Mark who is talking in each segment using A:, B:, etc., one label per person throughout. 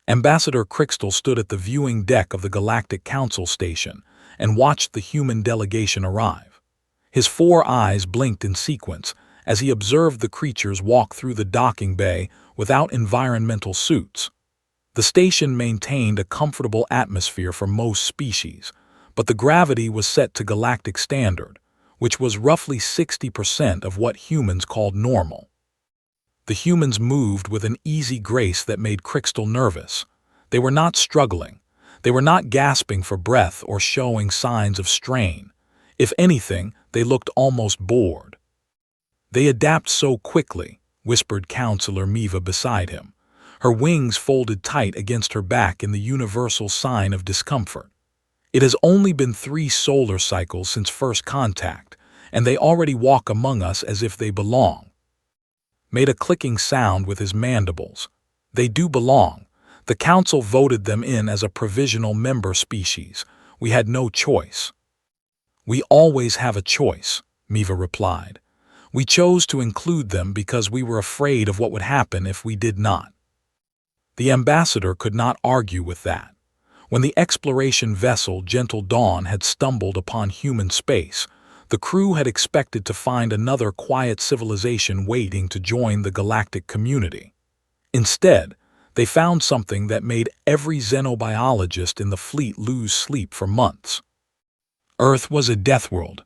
A: Ambassador Crystal stood at the viewing deck of the Galactic Council station and watched the human delegation arrive. His 4 eyes blinked in sequence as he observed the creatures walk through the docking bay without environmental suits. The station maintained a comfortable atmosphere for most species, but the gravity was set to galactic standard, which was roughly 60% of what humans called normal. The humans moved with an easy grace that made Crystal nervous. They were not struggling. They were not gasping for breath or showing signs of strain. If anything, they looked almost bored. "They adapt so quickly," whispered Counselor Miva beside him, her wings folded tight against her back in the universal sign of discomfort. "It has only been 3 solar cycles since first contact, and they already walk among us as if they belong." Made a clicking sound with his mandibles. "They do belong. The council voted them in as a provisional member species. We had no choice." "We always have a choice," Miva replied. "We chose to include them because we were afraid of what would happen if we did not." The ambassador could not argue with that. When the exploration vessel Gentle Dawn had stumbled upon human space, the crew had expected to find another quiet civilization waiting to join the galactic community. Instead, they found something that made every xenobiologist in the fleet lose sleep for months. Earth was a deathworld.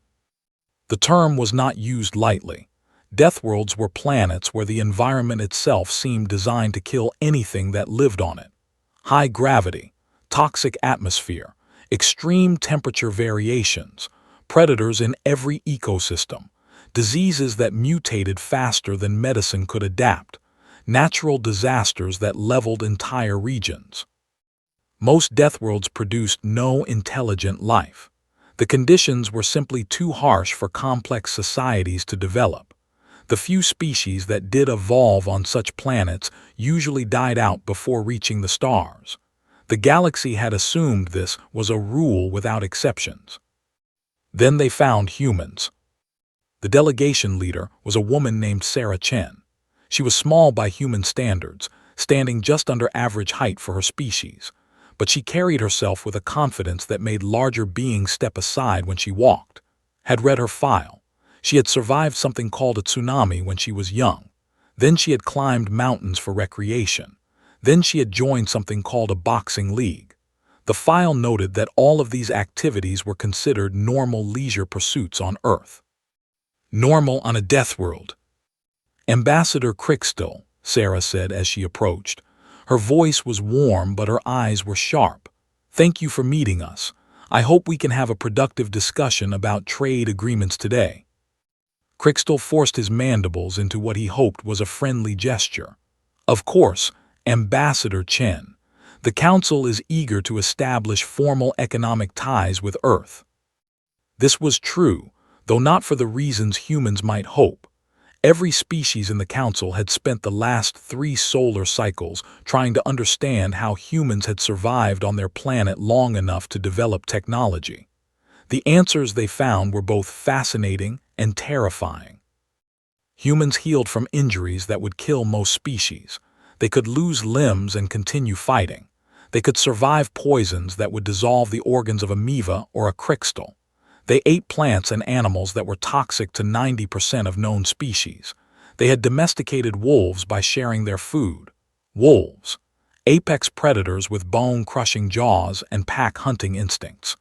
A: The term was not used lightly. Deathworlds were planets where the environment itself seemed designed to kill anything that lived on it. High gravity, toxic atmosphere, extreme temperature variations, predators in every ecosystem, diseases that mutated faster than medicine could adapt, natural disasters that leveled entire regions. Most deathworlds produced no intelligent life. The conditions were simply too harsh for complex societies to develop. The few species that did evolve on such planets usually died out before reaching the stars. The galaxy had assumed this was a rule without exceptions. Then they found humans. The delegation leader was a woman named Sarah Chen. She was small by human standards, standing just under average height for her species, but she carried herself with a confidence that made larger beings step aside when she walked. Had read her file. She had survived something called a tsunami when she was young. Then she had climbed mountains for recreation. Then she had joined something called a boxing league. The file noted that all of these activities were considered normal leisure pursuits on Earth. Normal on a death world. "Ambassador Crystal," Sarah said as she approached. Her voice was warm, but her eyes were sharp. "Thank you for meeting us. I hope we can have a productive discussion about trade agreements today." Crystal forced his mandibles into what he hoped was a friendly gesture. "Of course, Ambassador Chen. The Council is eager to establish formal economic ties with Earth." This was true, though not for the reasons humans might hope. Every species in the Council had spent the last 3 solar cycles trying to understand how humans had survived on their planet long enough to develop technology. The answers they found were both fascinating and terrifying. Humans healed from injuries that would kill most species. They could lose limbs and continue fighting. They could survive poisons that would dissolve the organs of a Miva or a Crystal. They ate plants and animals that were toxic to 90% of known species. They had domesticated wolves by sharing their food. Wolves, apex predators with bone-crushing jaws and pack-hunting instincts.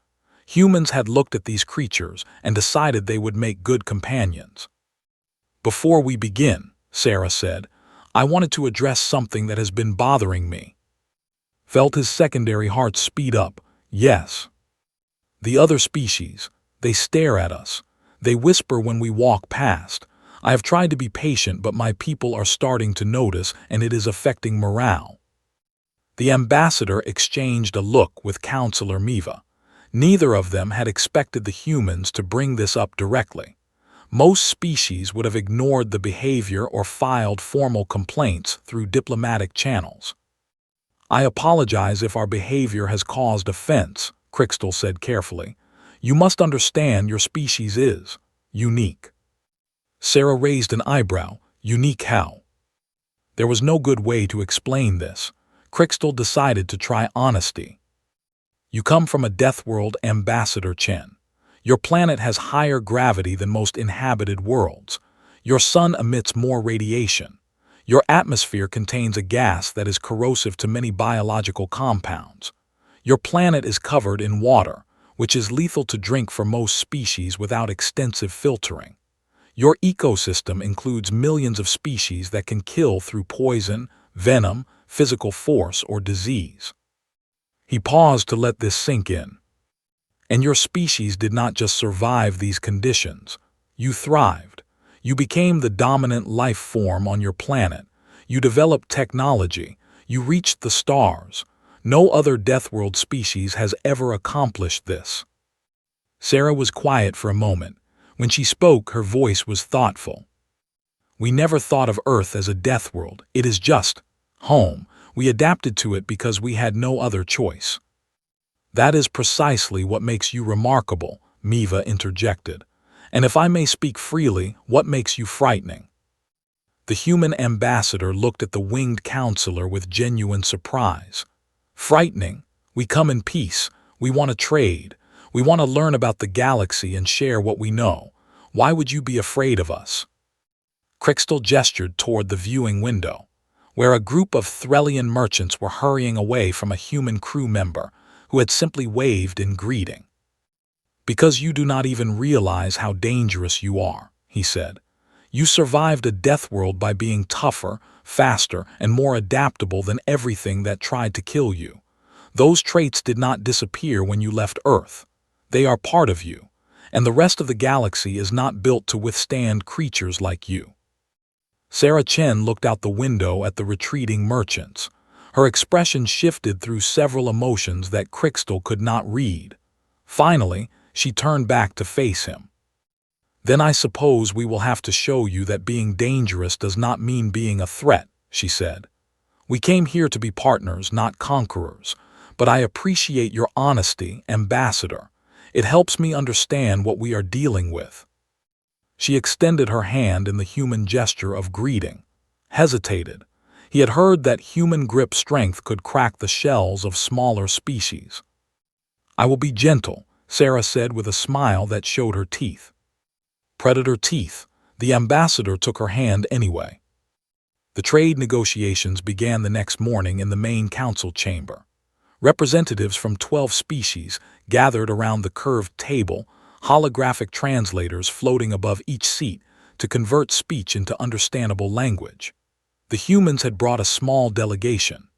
A: Humans had looked at these creatures and decided they would make good companions. "Before we begin," Sarah said, "I wanted to address something that has been bothering me." Felt his secondary heart speed up. "Yes." "The other species. They stare at us. They whisper when we walk past. I have tried to be patient, but my people are starting to notice, and it is affecting morale." The ambassador exchanged a look with Counselor Miva. Neither of them had expected the humans to bring this up directly. Most species would have ignored the behavior or filed formal complaints through diplomatic channels. "I apologize if our behavior has caused offense," Crystal said carefully. "You must understand your species is unique." Sarah raised an eyebrow. "Unique how?" There was no good way to explain this. Crystal decided to try honesty. You come from a Deathworld, Ambassador Chen. Your planet has higher gravity than most inhabited worlds. Your sun emits more radiation. Your atmosphere contains a gas that is corrosive to many biological compounds. Your planet is covered in water, which is lethal to drink for most species without extensive filtering. Your ecosystem includes millions of species that can kill through poison, venom, physical force, or disease. He paused to let this sink in. And your species did not just survive these conditions. You thrived. You became the dominant life form on your planet. You developed technology. You reached the stars. No other Deathworld species has ever accomplished this. Sarah was quiet for a moment. When she spoke, her voice was thoughtful. We never thought of Earth as a Deathworld. It is just home. We adapted to it because we had no other choice. That is precisely what makes you remarkable, Miva interjected. And if I may speak freely, what makes you frightening? The human ambassador looked at the winged counselor with genuine surprise. Frightening? We come in peace. We want to trade. We want to learn about the galaxy and share what we know. Why would you be afraid of us? Crystal gestured toward the viewing window, where a group of Threllian merchants were hurrying away from a human crew member who had simply waved in greeting. Because you do not even realize how dangerous you are, he said. You survived a Deathworld by being tougher, faster, and more adaptable than everything that tried to kill you. Those traits did not disappear when you left Earth. They are part of you, and the rest of the galaxy is not built to withstand creatures like you. Sarah Chen looked out the window at the retreating merchants. Her expression shifted through several emotions that Crystal could not read. Finally, she turned back to face him. Then I suppose we will have to show you that being dangerous does not mean being a threat, she said. We came here to be partners, not conquerors, but I appreciate your honesty, Ambassador. It helps me understand what we are dealing with. She extended her hand in the human gesture of greeting, hesitated. He had heard that human grip strength could crack the shells of smaller species. I will be gentle, Sarah said with a smile that showed her teeth. Predator teeth. The ambassador took her hand anyway. The trade negotiations began the next morning in the main council chamber. Representatives from 12 species gathered around the curved table, holographic translators floating above each seat to convert speech into understandable language. The humans had brought a small delegation.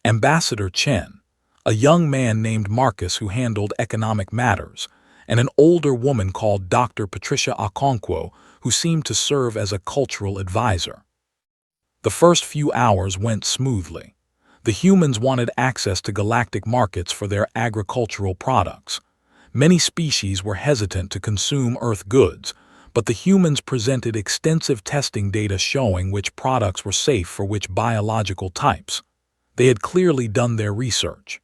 A: Ambassador Chen, a young man named Marcus who handled economic matters, and an older woman called Dr. Patricia Okonkwo who seemed to serve as a cultural advisor. The first few hours went smoothly. The humans wanted access to galactic markets for their agricultural products. Many species were hesitant to consume Earth goods, but the humans presented extensive testing data showing which products were safe for which biological types. They had clearly done their research.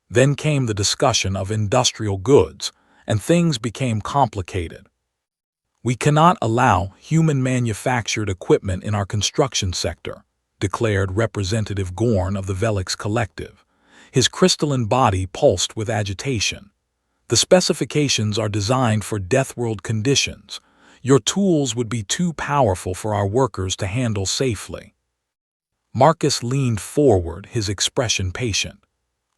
A: Then came the discussion of industrial goods, and things became complicated. We cannot allow human-manufactured equipment in our construction sector, declared Representative Gorn of the Velix Collective. His crystalline body pulsed with agitation. The specifications are designed for Deathworld conditions. Your tools would be too powerful for our workers to handle safely. Marcus leaned forward, his expression patient.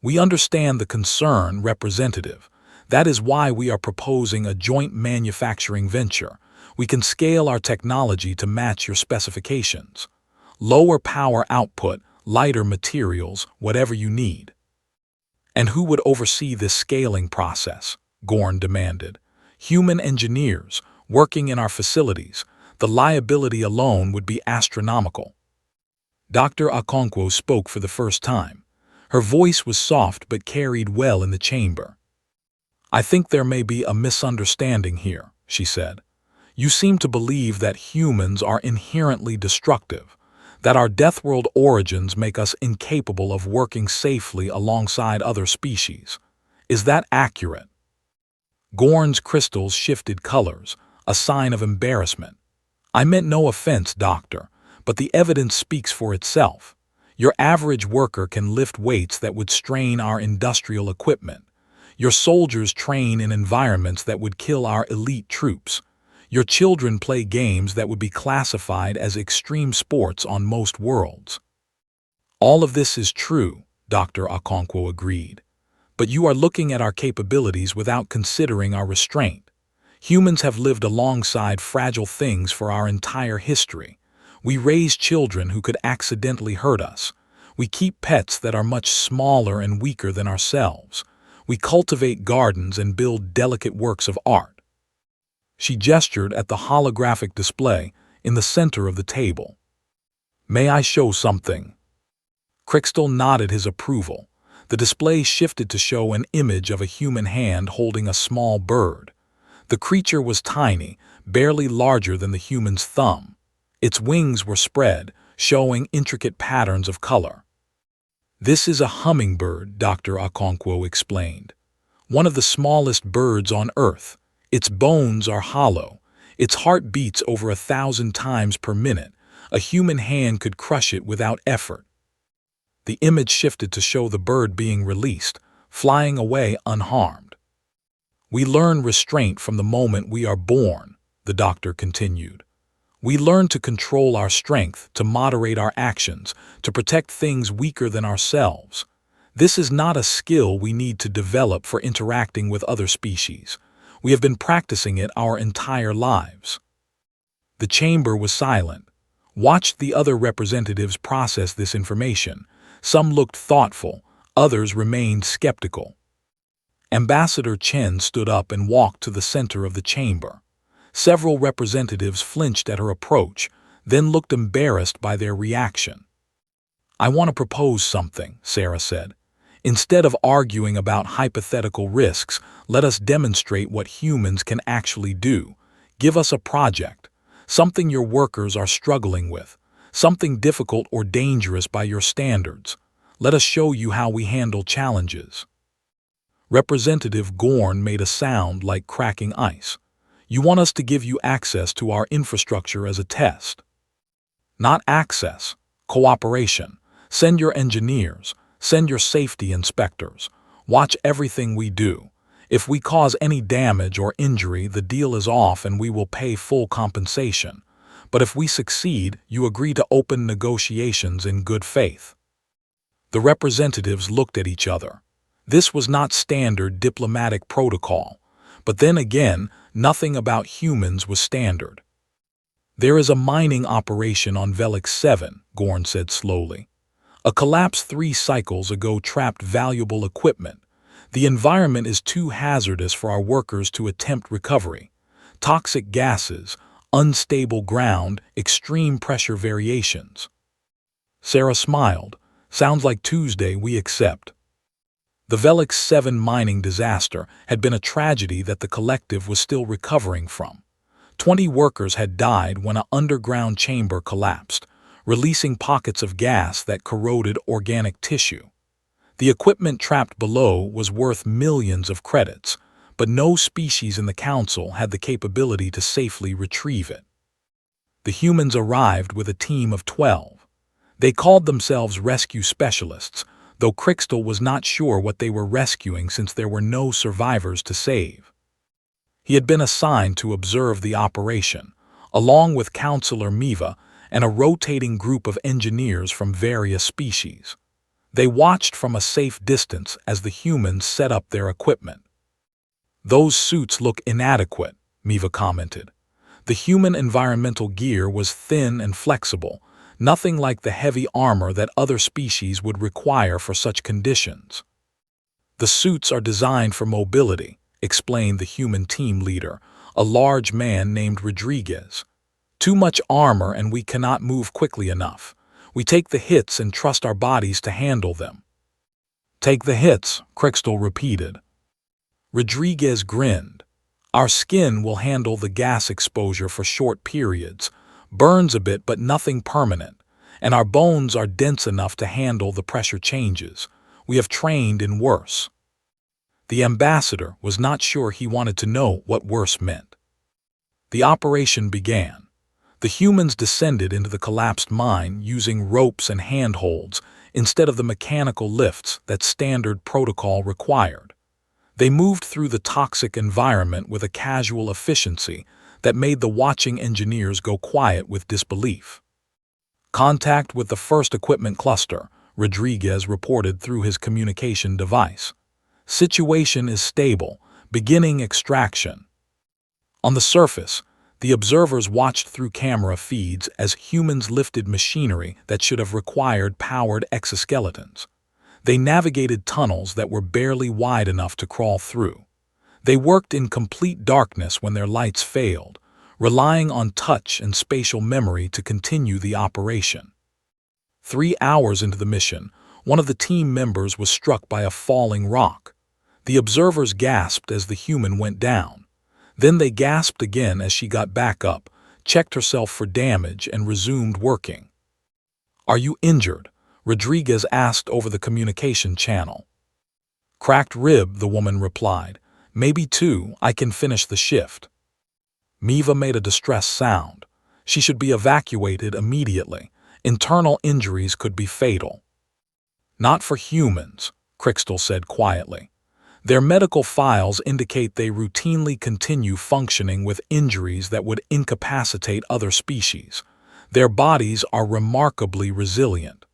A: We understand the concern, Representative. That is why we are proposing a joint manufacturing venture. We can scale our technology to match your specifications. Lower power output, lighter materials, whatever you need. And who would oversee this scaling process? Gorn demanded. Human engineers, working in our facilities. The liability alone would be astronomical. Dr. Okonkwo spoke for the first time. Her voice was soft but carried well in the chamber. I think there may be a misunderstanding here, she said. You seem to believe that humans are inherently destructive, that our Deathworld origins make us incapable of working safely alongside other species. Is that accurate? Gorn's crystals shifted colors, a sign of embarrassment. I meant no offense, Doctor, but the evidence speaks for itself. Your average worker can lift weights that would strain our industrial equipment. Your soldiers train in environments that would kill our elite troops. Your children play games that would be classified as extreme sports on most worlds. All of this is true, Dr. Okonkwo agreed. But you are looking at our capabilities without considering our restraint. Humans have lived alongside fragile things for our entire history. We raise children who could accidentally hurt us. We keep pets that are much smaller and weaker than ourselves. We cultivate gardens and build delicate works of art. She gestured at the holographic display in the center of the table. May I show something? Crystal nodded his approval. The display shifted to show an image of a human hand holding a small bird. The creature was tiny, barely larger than the human's thumb. Its wings were spread, showing intricate patterns of color. This is a hummingbird, Dr. Okonkwo explained. One of the smallest birds on Earth. Its bones are hollow. Its heart beats over 1,000 times per minute. A human hand could crush it without effort. The image shifted to show the bird being released, flying away unharmed. We learn restraint from the moment we are born, the doctor continued. We learn to control our strength, to moderate our actions, to protect things weaker than ourselves. This is not a skill we need to develop for interacting with other species. We have been practicing it our entire lives. The chamber was silent. Watched the other representatives process this information. Some looked thoughtful, others remained skeptical. Ambassador Chen stood up and walked to the center of the chamber. Several representatives flinched at her approach, then looked embarrassed by their reaction. I want to propose something, Sarah said. Instead of arguing about hypothetical risks, let us demonstrate what humans can actually do. Give us a project, something your workers are struggling with, something difficult or dangerous by your standards. Let us show you how we handle challenges. Representative Gorn made a sound like cracking ice. You want us to give you access to our infrastructure as a test. Not access, cooperation. Send your engineers, send your safety inspectors. Watch everything we do. If we cause any damage or injury, the deal is off and we will pay full compensation. But if we succeed, you agree to open negotiations in good faith. The representatives looked at each other. This was not standard diplomatic protocol. But then again, nothing about humans was standard. There is a mining operation on Velix 7, Gorn said slowly. A collapse 3 cycles ago trapped valuable equipment. The environment is too hazardous for our workers to attempt recovery. Toxic gases, unstable ground, extreme pressure variations. Sarah smiled. Sounds like Tuesday, we accept. The Velix 7 mining disaster had been a tragedy that the collective was still recovering from. 20 workers had died when an underground chamber collapsed, releasing pockets of gas that corroded organic tissue. The equipment trapped below was worth millions of credits, but no species in the council had the capability to safely retrieve it. The humans arrived with a team of 12. They called themselves rescue specialists, though Crystal was not sure what they were rescuing since there were no survivors to save. He had been assigned to observe the operation, along with Counselor Miva and a rotating group of engineers from various species. They watched from a safe distance as the humans set up their equipment. Those suits look inadequate, Miva commented. The human environmental gear was thin and flexible, nothing like the heavy armor that other species would require for such conditions. The suits are designed for mobility, explained the human team leader, a large man named Rodriguez. Too much armor and we cannot move quickly enough. We take the hits and trust our bodies to handle them. Take the hits, Crystal repeated. Rodriguez grinned. Our skin will handle the gas exposure for short periods, burns a bit but nothing permanent, and our bones are dense enough to handle the pressure changes. We have trained in worse. The ambassador was not sure he wanted to know what worse meant. The operation began. The humans descended into the collapsed mine using ropes and handholds instead of the mechanical lifts that standard protocol required. They moved through the toxic environment with a casual efficiency that made the watching engineers go quiet with disbelief. Contact with the first equipment cluster, Rodriguez reported through his communication device. Situation is stable, beginning extraction. On the surface, the observers watched through camera feeds as humans lifted machinery that should have required powered exoskeletons. They navigated tunnels that were barely wide enough to crawl through. They worked in complete darkness when their lights failed, relying on touch and spatial memory to continue the operation. 3 hours into the mission, one of the team members was struck by a falling rock. The observers gasped as the human went down. Then they gasped again as she got back up, checked herself for damage, and resumed working. "Are you injured?" Rodriguez asked over the communication channel. "Cracked rib," the woman replied. "Maybe 2, I can finish the shift." Miva made a distressed sound. She should be evacuated immediately. Internal injuries could be fatal. "Not for humans," Crystal said quietly. "Their medical files indicate they routinely continue functioning with injuries that would incapacitate other species. Their bodies are remarkably resilient."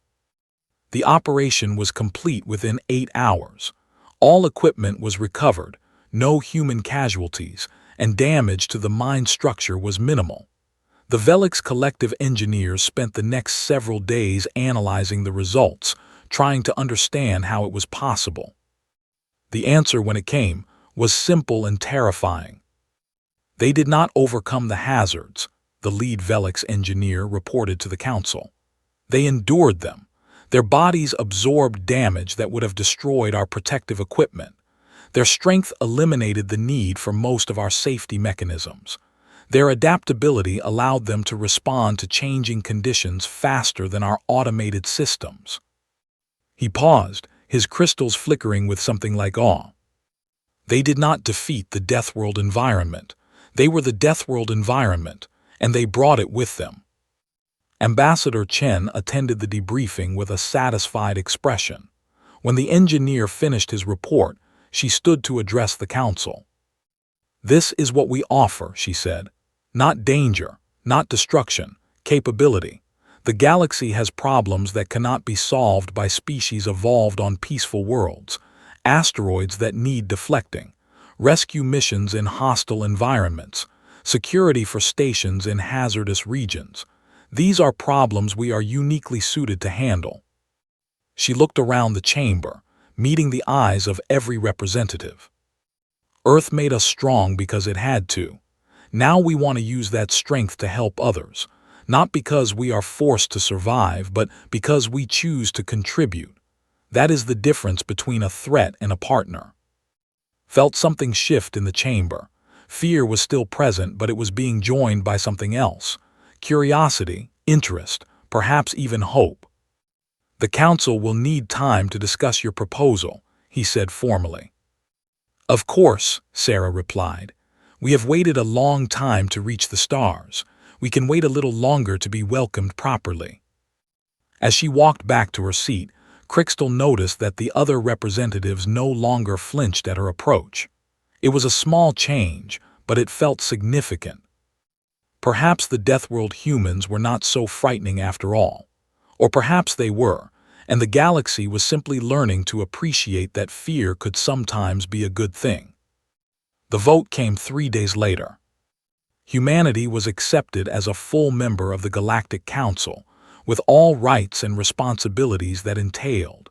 A: The operation was complete within 8 hours. All equipment was recovered, no human casualties, and damage to the mine structure was minimal. The Velix collective engineers spent the next several days analyzing the results, trying to understand how it was possible. The answer, when it came, was simple and terrifying. They did not overcome the hazards, the lead Velix engineer reported to the council. They endured them. Their bodies absorbed damage that would have destroyed our protective equipment. Their strength eliminated the need for most of our safety mechanisms. Their adaptability allowed them to respond to changing conditions faster than our automated systems. He paused, his crystals flickering with something like awe. They did not defeat the Deathworld environment. They were the Deathworld environment, and they brought it with them. Ambassador Chen attended the debriefing with a satisfied expression. When the engineer finished his report, she stood to address the council. "This is what we offer," she said. "Not danger, not destruction, capability. The galaxy has problems that cannot be solved by species evolved on peaceful worlds, asteroids that need deflecting, rescue missions in hostile environments, security for stations in hazardous regions. These are problems we are uniquely suited to handle." She looked around the chamber, meeting the eyes of every representative. "Earth made us strong because it had to. Now we want to use that strength to help others, not because we are forced to survive, but because we choose to contribute. That is the difference between a threat and a partner." Felt something shift in the chamber. Fear was still present, but it was being joined by something else. Curiosity, interest, perhaps even hope. "The council will need time to discuss your proposal," he said formally. "Of course," Sarah replied. "We have waited a long time to reach the stars. We can wait a little longer to be welcomed properly." As she walked back to her seat, Crystal noticed that the other representatives no longer flinched at her approach. It was a small change, but it felt significant. Perhaps the Deathworld humans were not so frightening after all. Or perhaps they were, and the galaxy was simply learning to appreciate that fear could sometimes be a good thing. The vote came 3 days later. Humanity was accepted as a full member of the Galactic Council, with all rights and responsibilities that entailed.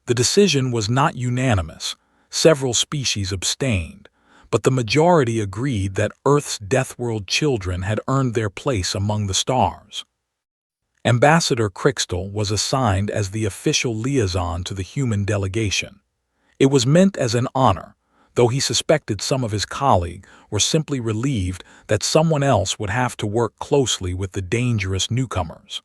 A: The decision was not unanimous. Several species abstained, but the majority agreed that Earth's Deathworld children had earned their place among the stars. Ambassador Crystal was assigned as the official liaison to the human delegation. It was meant as an honor, though he suspected some of his colleagues were simply relieved that someone else would have to work closely with the dangerous newcomers.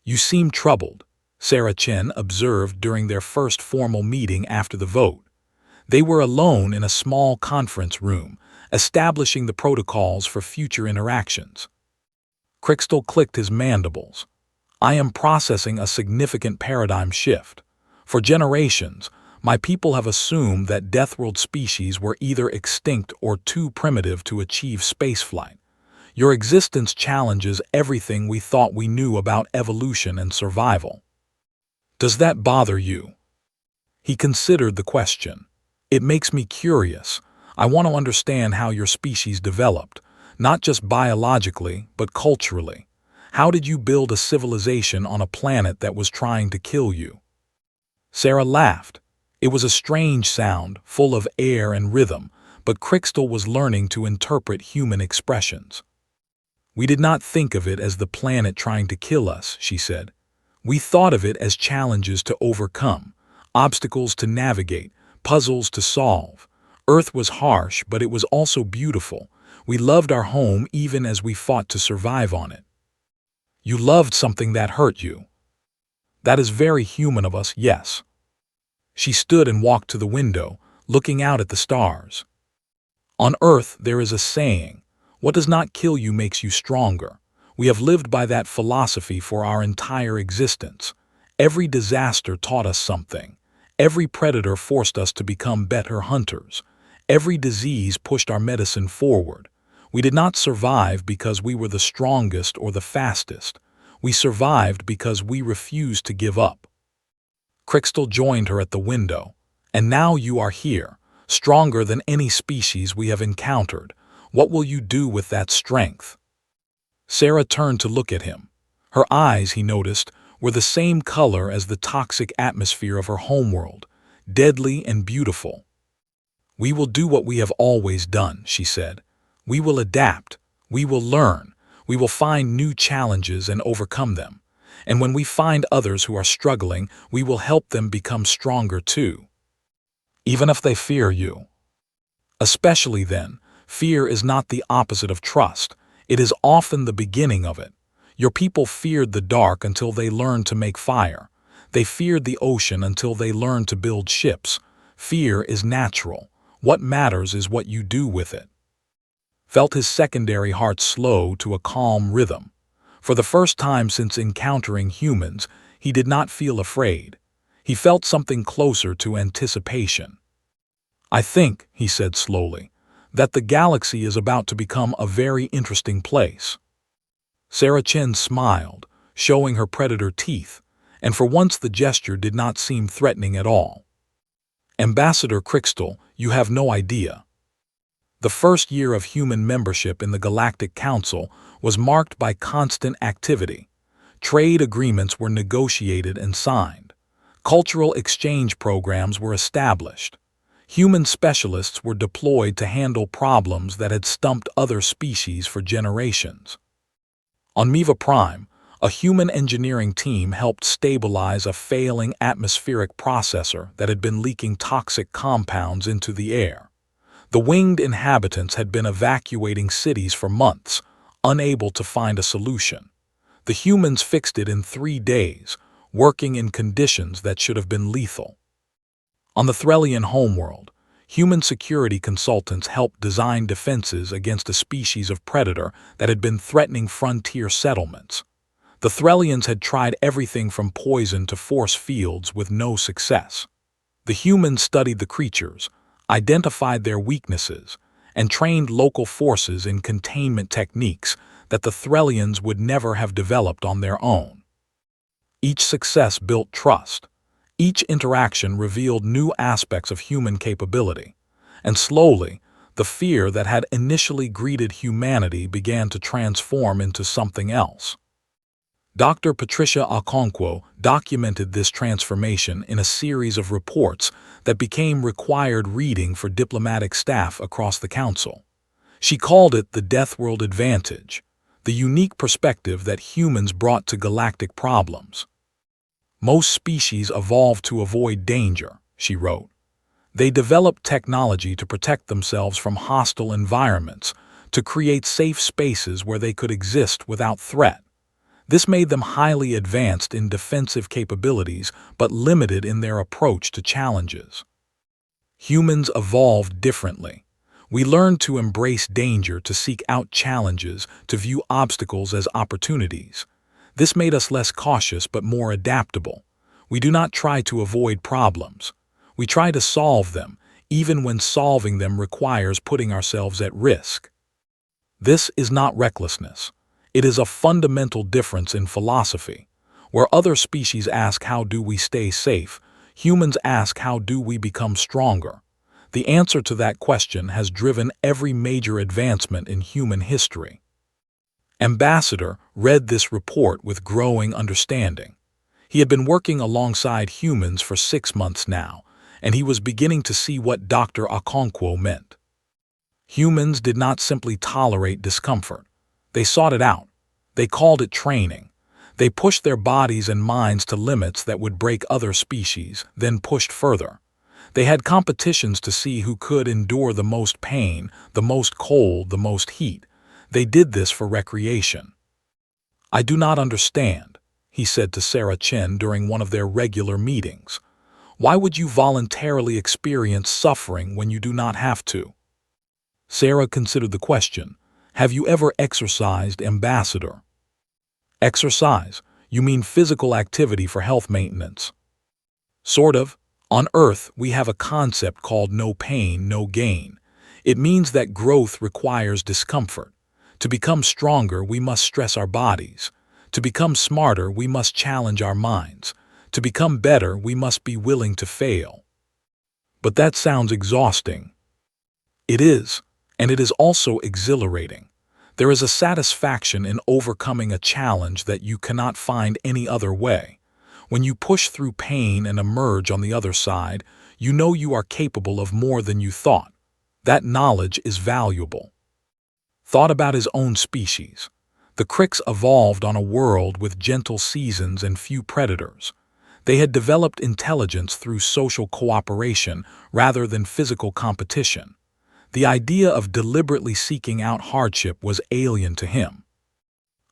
A: "You seem troubled," Sarah Chen observed during their first formal meeting after the vote. They were alone in a small conference room, establishing the protocols for future interactions. Crystal clicked his mandibles. I am processing a significant paradigm shift. For generations, my people have assumed that Deathworld species were either extinct or too primitive to achieve spaceflight. Your existence challenges everything we thought we knew about evolution and survival. Does that bother you? He considered the question. It makes me curious. I want to understand how your species developed, not just biologically, but culturally. How did you build a civilization on a planet that was trying to kill you? Sarah laughed. It was a strange sound, full of air and rhythm, but Crystal was learning to interpret human expressions. We did not think of it as the planet trying to kill us, she said. We thought of it as challenges to overcome, obstacles to navigate, puzzles to solve. Earth was harsh, but it was also beautiful. We loved our home even as we fought to survive on it. You loved something that hurt you. That is very human of us, yes. She stood and walked to the window, looking out at the stars. On Earth there is a saying, what does not kill you makes you stronger. We have lived by that philosophy for our entire existence. Every disaster taught us something. Every predator forced us to become better hunters. Every disease pushed our medicine forward. We did not survive because we were the strongest or the fastest. We survived because we refused to give up. Crystal joined her at the window. And now you are here, stronger than any species we have encountered. What will you do with that strength? Sarah turned to look at him. Her eyes, he noticed, were the same color as the toxic atmosphere of her homeworld, deadly and beautiful. We will do what we have always done, she said. We will adapt. We will learn. We will find new challenges and overcome them. And when we find others who are struggling, we will help them become stronger too. Even if they fear you. Especially then, fear is not the opposite of trust. It is often the beginning of it. Your people feared the dark until they learned to make fire. They feared the ocean until they learned to build ships. Fear is natural. What matters is what you do with it. Felt his secondary heart slow to a calm rhythm. For the first time since encountering humans, he did not feel afraid. He felt something closer to anticipation. I think, he said slowly, that the galaxy is about to become a very interesting place. Sarah Chen smiled, showing her predator teeth, and for once the gesture did not seem threatening at all. Ambassador Crystal, you have no idea. The first year of human membership in the Galactic Council was marked by constant activity. Trade agreements were negotiated and signed. Cultural exchange programs were established. Human specialists were deployed to handle problems that had stumped other species for generations. On Miva Prime, a human engineering team helped stabilize a failing atmospheric processor that had been leaking toxic compounds into the air. The winged inhabitants had been evacuating cities for months, unable to find a solution. The humans fixed it in 3 days, working in conditions that should have been lethal. On the Threlian homeworld, human security consultants helped design defenses against a species of predator that had been threatening frontier settlements. The Threlians had tried everything from poison to force fields with no success. The humans studied the creatures, identified their weaknesses, and trained local forces in containment techniques that the Threlians would never have developed on their own. Each success built trust. Each interaction revealed new aspects of human capability, and slowly, the fear that had initially greeted humanity began to transform into something else. Dr. Patricia Okonkwo documented this transformation in a series of reports that became required reading for diplomatic staff across the Council. She called it the Deathworld Advantage, the unique perspective that humans brought to galactic problems. Most species evolved to avoid danger, she wrote. They developed technology to protect themselves from hostile environments, to create safe spaces where they could exist without threat. This made them highly advanced in defensive capabilities but limited in their approach to challenges. Humans evolved differently. We learned to embrace danger, to seek out challenges, to view obstacles as opportunities. This made us less cautious but more adaptable. We do not try to avoid problems. We try to solve them, even when solving them requires putting ourselves at risk. This is not recklessness. It is a fundamental difference in philosophy. Where other species ask how do we stay safe, humans ask how do we become stronger. The answer to that question has driven every major advancement in human history. Ambassador read this report with growing understanding. He had been working alongside humans for 6 months now, and he was beginning to see what Dr. Okonkwo meant. Humans did not simply tolerate discomfort. They sought it out. They called it training. They pushed their bodies and minds to limits that would break other species, then pushed further. They had competitions to see who could endure the most pain, the most cold, the most heat. They did this for recreation. "I do not understand," he said to Sarah Chen during one of their regular meetings. "Why would you voluntarily experience suffering when you do not have to?" Sarah considered the question. "Have you ever exercised, Ambassador?" "Exercise? You mean physical activity for health maintenance?" "Sort of. On Earth, we have a concept called no pain, no gain. It means that growth requires discomfort. To become stronger, we must stress our bodies. To become smarter, we must challenge our minds. To become better, we must be willing to fail." "But that sounds exhausting." "It is, and it is also exhilarating. There is a satisfaction in overcoming a challenge that you cannot find any other way. When you push through pain and emerge on the other side, you know you are capable of more than you thought. That knowledge is valuable." Thought about his own species. The Krix evolved on a world with gentle seasons and few predators. They had developed intelligence through social cooperation rather than physical competition. The idea of deliberately seeking out hardship was alien to him.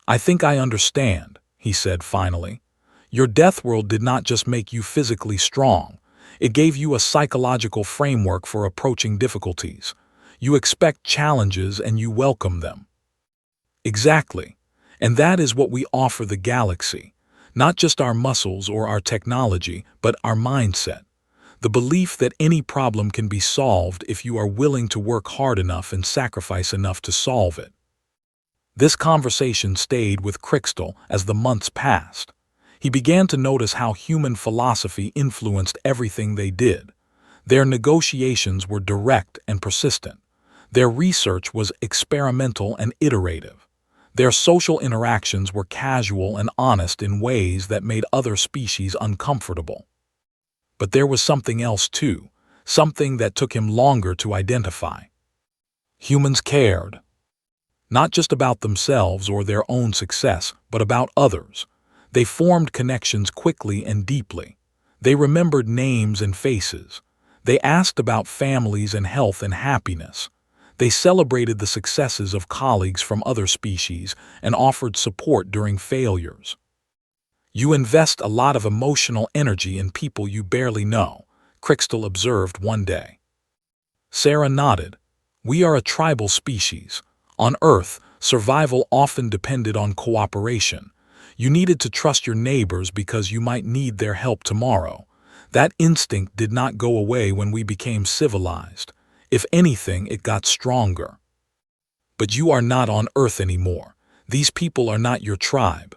A: "I think I understand," he said finally. "Your Deathworld did not just make you physically strong. It gave you a psychological framework for approaching difficulties. You expect challenges and you welcome them." "Exactly. And that is what we offer the galaxy. Not just our muscles or our technology, but our mindset. The belief that any problem can be solved if you are willing to work hard enough and sacrifice enough to solve it." This conversation stayed with Crystal as the months passed. He began to notice how human philosophy influenced everything they did. Their negotiations were direct and persistent. Their research was experimental and iterative. Their social interactions were casual and honest in ways that made other species uncomfortable. But there was something else too, something that took him longer to identify. Humans cared. Not just about themselves or their own success, but about others. They formed connections quickly and deeply. They remembered names and faces. They asked about families and health and happiness. They celebrated the successes of colleagues from other species and offered support during failures. "You invest a lot of emotional energy in people you barely know," Crystal observed one day. Sarah nodded. "We are a tribal species. On Earth, survival often depended on cooperation. You needed to trust your neighbors because you might need their help tomorrow. That instinct did not go away when we became civilized. If anything, it got stronger. But you are not on Earth anymore. These people are not your tribe."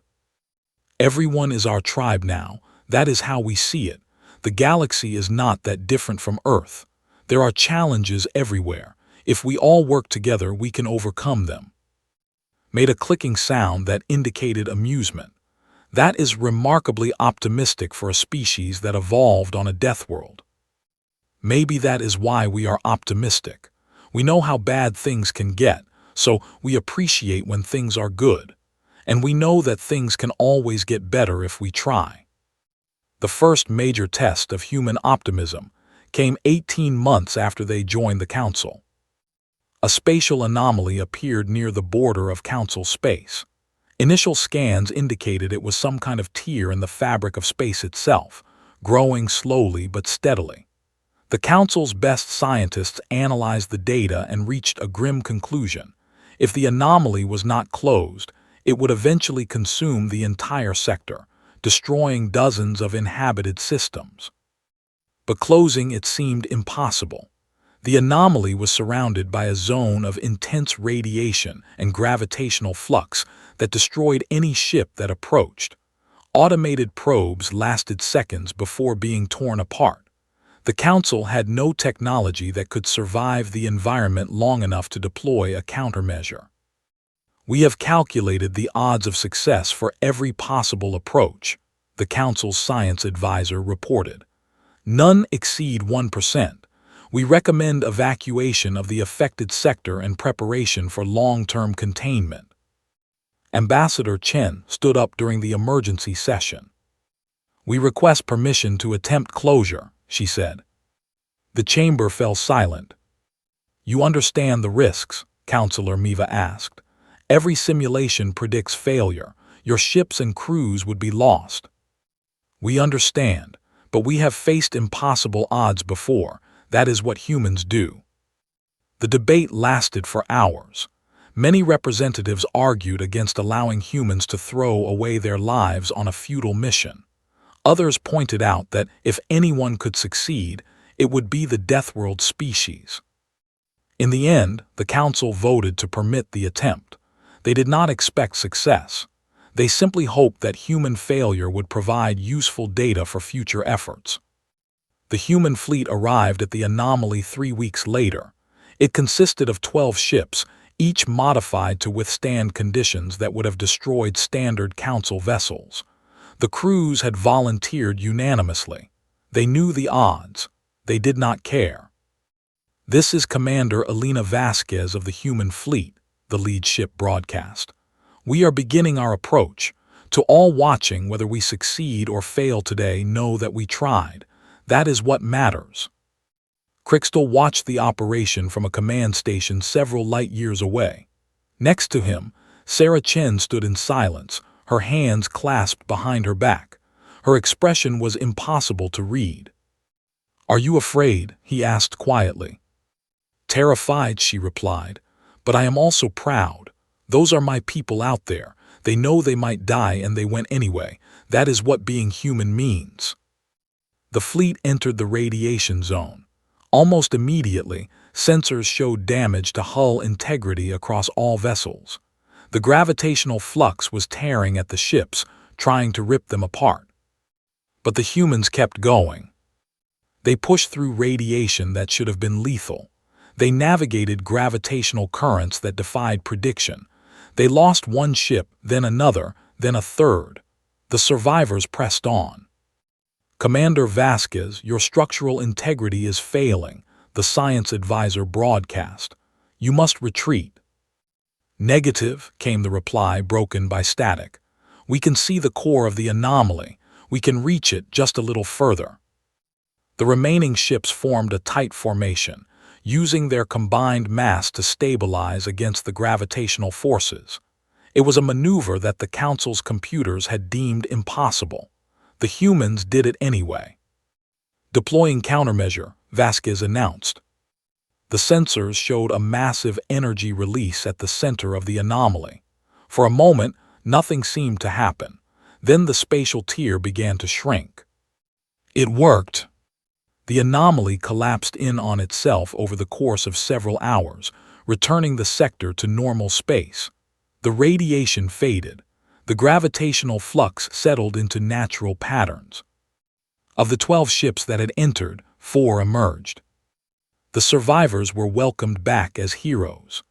A: "Everyone is our tribe now. That is how we see it. The galaxy is not that different from Earth. There are challenges everywhere. If we all work together, we can overcome them." Made a clicking sound that indicated amusement. That is remarkably optimistic for a species that evolved on a Deathworld. Maybe that is why we are optimistic. We know how bad things can get, so we appreciate when things are good. And we know that things can always get better if we try. The first major test of human optimism came 18 months after they joined the Council. A spatial anomaly appeared near the border of Council space. Initial scans indicated it was some kind of tear in the fabric of space itself, growing slowly but steadily. The Council's best scientists analyzed the data and reached a grim conclusion. If the anomaly was not closed, it would eventually consume the entire sector, destroying dozens of inhabited systems. But closing it seemed impossible. The anomaly was surrounded by a zone of intense radiation and gravitational flux that destroyed any ship that approached. Automated probes lasted seconds before being torn apart. The Council had no technology that could survive the environment long enough to deploy a countermeasure. "We have calculated the odds of success for every possible approach," the Council's science advisor reported. "None exceed 1%. We recommend evacuation of the affected sector and preparation for long-term containment." Ambassador Chen stood up during the emergency session. "We request permission to attempt closure," she said. The chamber fell silent. "You understand the risks?" Counselor Miva asked. "Every simulation predicts failure. Your ships and crews would be lost." "We understand, but we have faced impossible odds before. That is what humans do." The debate lasted for hours. Many representatives argued against allowing humans to throw away their lives on a futile mission. Others pointed out that if anyone could succeed, it would be the Deathworld species. In the end, the Council voted to permit the attempt. They did not expect success. They simply hoped that human failure would provide useful data for future efforts. The human fleet arrived at the anomaly 3 weeks later. It consisted of 12 ships, each modified to withstand conditions that would have destroyed standard Council vessels. The crews had volunteered unanimously. They knew the odds. They did not care. "This is Commander Elena Vasquez of the human fleet," the lead ship broadcast. "We are beginning our approach. To all watching, whether we succeed or fail today, know that we tried. That is what matters." Crystal watched the operation from a command station several light years away. Next to him, Sarah Chen stood in silence, her hands clasped behind her back. Her expression was impossible to read. "Are you afraid?" he asked quietly. "Terrified," she replied, "but I am also proud. Those are my people out there. They know they might die and they went anyway. That is what being human means." The fleet entered the radiation zone. Almost immediately, sensors showed damage to hull integrity across all vessels. The gravitational flux was tearing at the ships, trying to rip them apart. But the humans kept going. They pushed through radiation that should have been lethal. They navigated gravitational currents that defied prediction. They lost one ship, then another, then a third. The survivors pressed on. "Commander Vasquez, your structural integrity is failing," the science advisor broadcast. "You must retreat." "Negative," came the reply, broken by static. "We can see the core of the anomaly. We can reach it just a little further." The remaining ships formed a tight formation, using their combined mass to stabilize against the gravitational forces. It was a maneuver that the Council's computers had deemed impossible. The humans did it anyway. "Deploying countermeasure," Vasquez announced. The sensors showed a massive energy release at the center of the anomaly. For a moment, nothing seemed to happen. Then the spatial tier began to shrink. It worked. The anomaly collapsed in on itself over the course of several hours, returning the sector to normal space. The radiation faded. The gravitational flux settled into natural patterns. Of the 12 ships that had entered, 4 emerged. The survivors were welcomed back as heroes.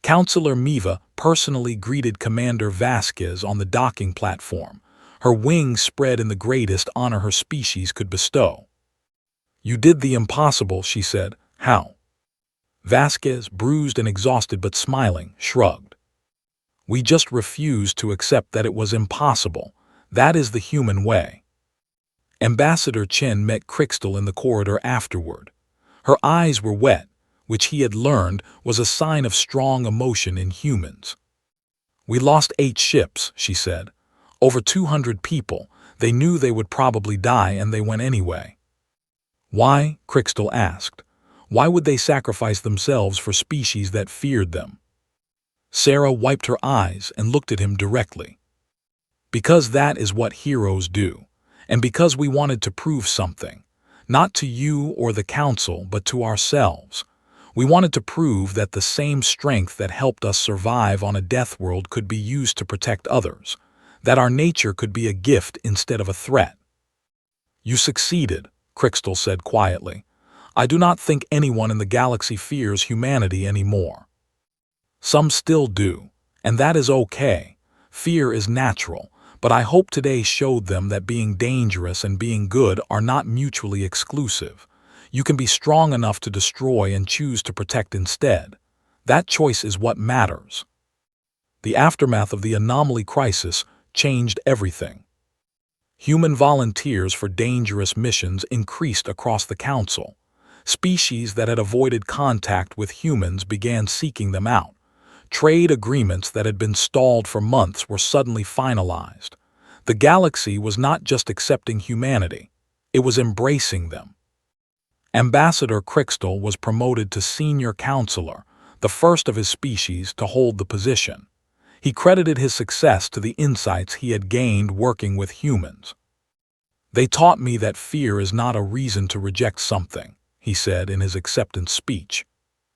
A: Counselor Miva personally greeted Commander Vasquez on the docking platform, her wings spread in the greatest honor her species could bestow. "You did the impossible," she said. "How?" Vasquez, bruised and exhausted but smiling, shrugged. "We just refused to accept that it was impossible. That is the human way." Ambassador Chen met Crystal in the corridor afterward. Her eyes were wet, which he had learned was a sign of strong emotion in humans. "We lost 8 ships," she said. "Over 200 people. They knew they would probably die and they went anyway." Why? Crystal asked. Why would they sacrifice themselves for species that feared them? Sarah wiped her eyes and looked at him directly. Because that is what heroes do, and because we wanted to prove something, not to you or the council, but to ourselves. We wanted to prove that the same strength that helped us survive on a death world could be used to protect others, that our nature could be a gift instead of a threat. You succeeded, Crystal said quietly. I do not think anyone in the galaxy fears humanity anymore. Some still do, and that is okay. Fear is natural, but I hope today showed them that being dangerous and being good are not mutually exclusive. You can be strong enough to destroy and choose to protect instead. That choice is what matters. The aftermath of the anomaly crisis changed everything. Human volunteers for dangerous missions increased across the council. Species that had avoided contact with humans began seeking them out. Trade agreements that had been stalled for months were suddenly finalized. The galaxy was not just accepting humanity, it was embracing them. Ambassador Crystal was promoted to senior counselor, the first of his species to hold the position. He credited his success to the insights he had gained working with humans. They taught me that fear is not a reason to reject something, he said in his acceptance speech.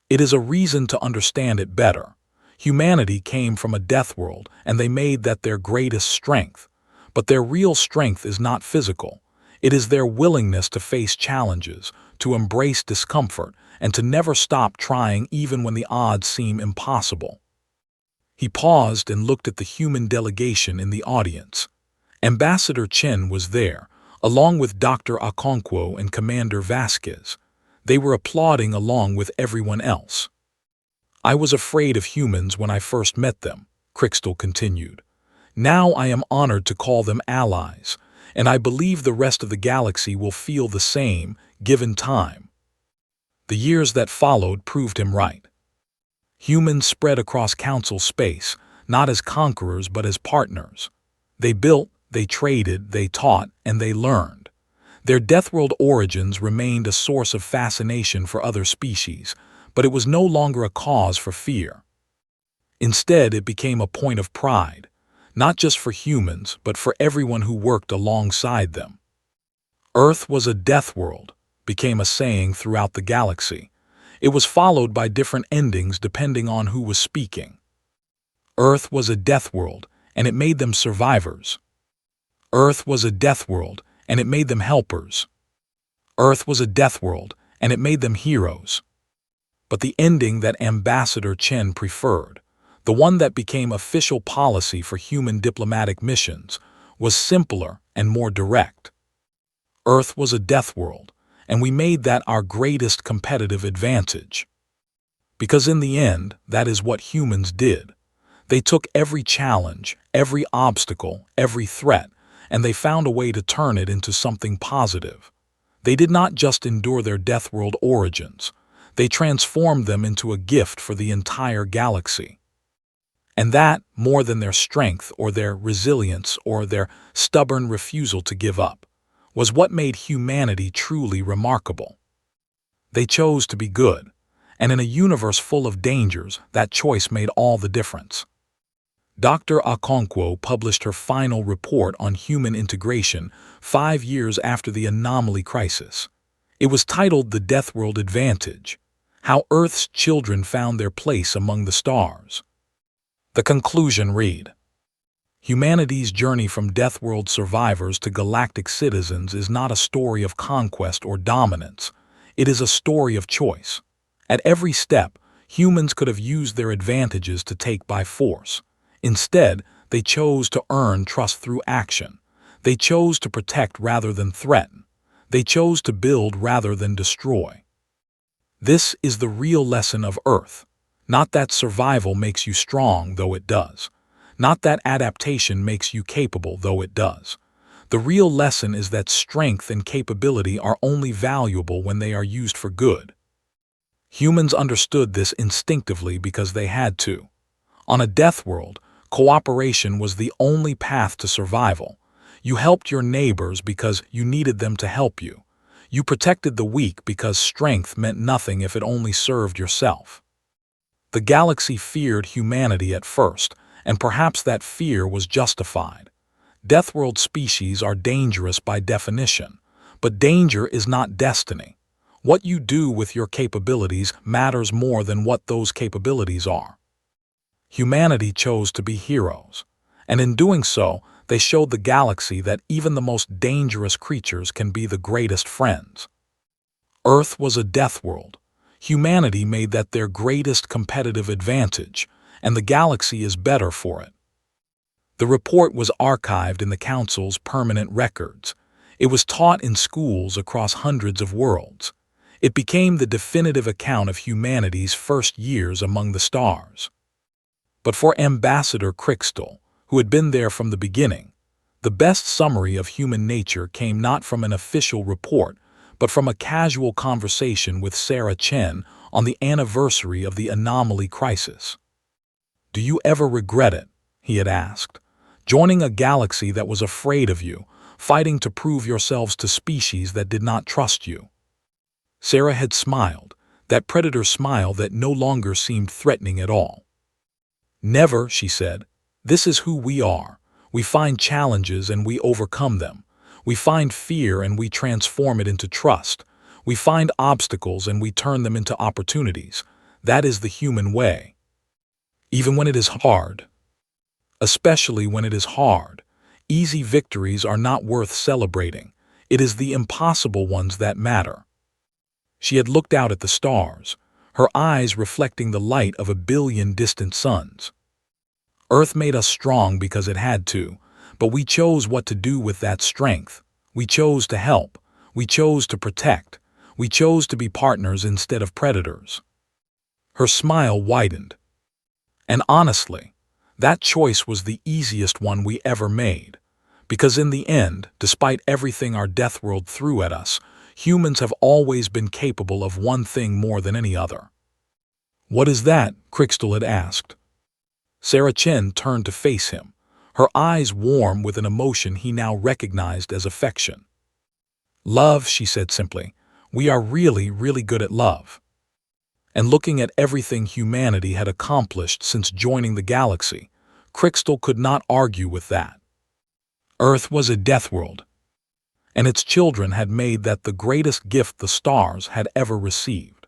A: It is a reason to understand it better. Humanity came from a death world, and they made that their greatest strength. But their real strength is not physical. It is their willingness to face challenges, to embrace discomfort, and to never stop trying even when the odds seem impossible. He paused and looked at the human delegation in the audience. Ambassador Chen was there, along with Dr. Okonkwo and Commander Vasquez. They were applauding along with everyone else. I was afraid of humans when I first met them, Crystal continued. Now I am honored to call them allies, and I believe the rest of the galaxy will feel the same, given time. The years that followed proved him right. Humans spread across council space, not as conquerors but as partners. They built, they traded, they taught, and they learned. Their Deathworld origins remained a source of fascination for other species, but it was no longer a cause for fear. Instead, it became a point of pride, not just for humans, but for everyone who worked alongside them. Earth was a death world, became a saying throughout the galaxy. It was followed by different endings depending on who was speaking. Earth was a death world, and it made them survivors. Earth was a death world, and it made them helpers. Earth was a death world, and it made them heroes. But the ending that Ambassador Chen preferred, the one that became official policy for human diplomatic missions, was simpler and more direct. Earth was a death world, and we made that our greatest competitive advantage. Because in the end, that is what humans did. They took every challenge, every obstacle, every threat, and they found a way to turn it into something positive. They did not just endure their Deathworld origins. They transformed them into a gift for the entire galaxy. And that, more than their strength or their resilience or their stubborn refusal to give up, was what made humanity truly remarkable. They chose to be good, and in a universe full of dangers, that choice made all the difference. Dr. Okonkwo published her final report on human integration 5 years after the anomaly crisis. It was titled The Deathworld Advantage: How Earth's Children Found Their Place Among the Stars. The conclusion read, humanity's journey from Deathworld survivors to galactic citizens is not a story of conquest or dominance. It is a story of choice. At every step, humans could have used their advantages to take by force. Instead, they chose to earn trust through action. They chose to protect rather than threaten. They chose to build rather than destroy. This is the real lesson of Earth. Not that survival makes you strong, though it does. Not that adaptation makes you capable, though it does. The real lesson is that strength and capability are only valuable when they are used for good. Humans understood this instinctively because they had to. On a death world, cooperation was the only path to survival. You helped your neighbors because you needed them to help you. You protected the weak because strength meant nothing if it only served yourself. The galaxy feared humanity at first, and perhaps that fear was justified. Deathworld species are dangerous by definition, but danger is not destiny. What you do with your capabilities matters more than what those capabilities are. Humanity chose to be heroes, and in doing so, they showed the galaxy that even the most dangerous creatures can be the greatest friends. Earth was a death world. Humanity made that their greatest competitive advantage, and the galaxy is better for it. The report was archived in the Council's permanent records. It was taught in schools across hundreds of worlds. It became the definitive account of humanity's first years among the stars. But for Ambassador Crystal, who had been there from the beginning, the best summary of human nature came not from an official report, but from a casual conversation with Sarah Chen on the anniversary of the anomaly crisis. "Do you ever regret it?" he had asked. "Joining a galaxy that was afraid of you, fighting to prove yourselves to species that did not trust you?" Sarah had smiled, that predator smile that no longer seemed threatening at all. "Never," she said. "This is who we are. We find challenges and we overcome them. We find fear and we transform it into trust. We find obstacles and we turn them into opportunities. That is the human way. Even when it is hard. Especially when it is hard. Easy victories are not worth celebrating. It is the impossible ones that matter." She had looked out at the stars, her eyes reflecting the light of 1 billion distant suns. "Earth made us strong because it had to, but we chose what to do with that strength. We chose to help. We chose to protect. We chose to be partners instead of predators." Her smile widened. "And honestly, that choice was the easiest one we ever made. Because in the end, despite everything our Deathworld threw at us, humans have always been capable of one thing more than any other." "What is that?" Crystal had asked. Sarah Chen turned to face him, her eyes warm with an emotion he now recognized as affection. "Love," she said simply. "We are really, really good at love." And looking at everything humanity had accomplished since joining the galaxy, Crystal could not argue with that. Earth was a death world, and its children had made that the greatest gift the stars had ever received.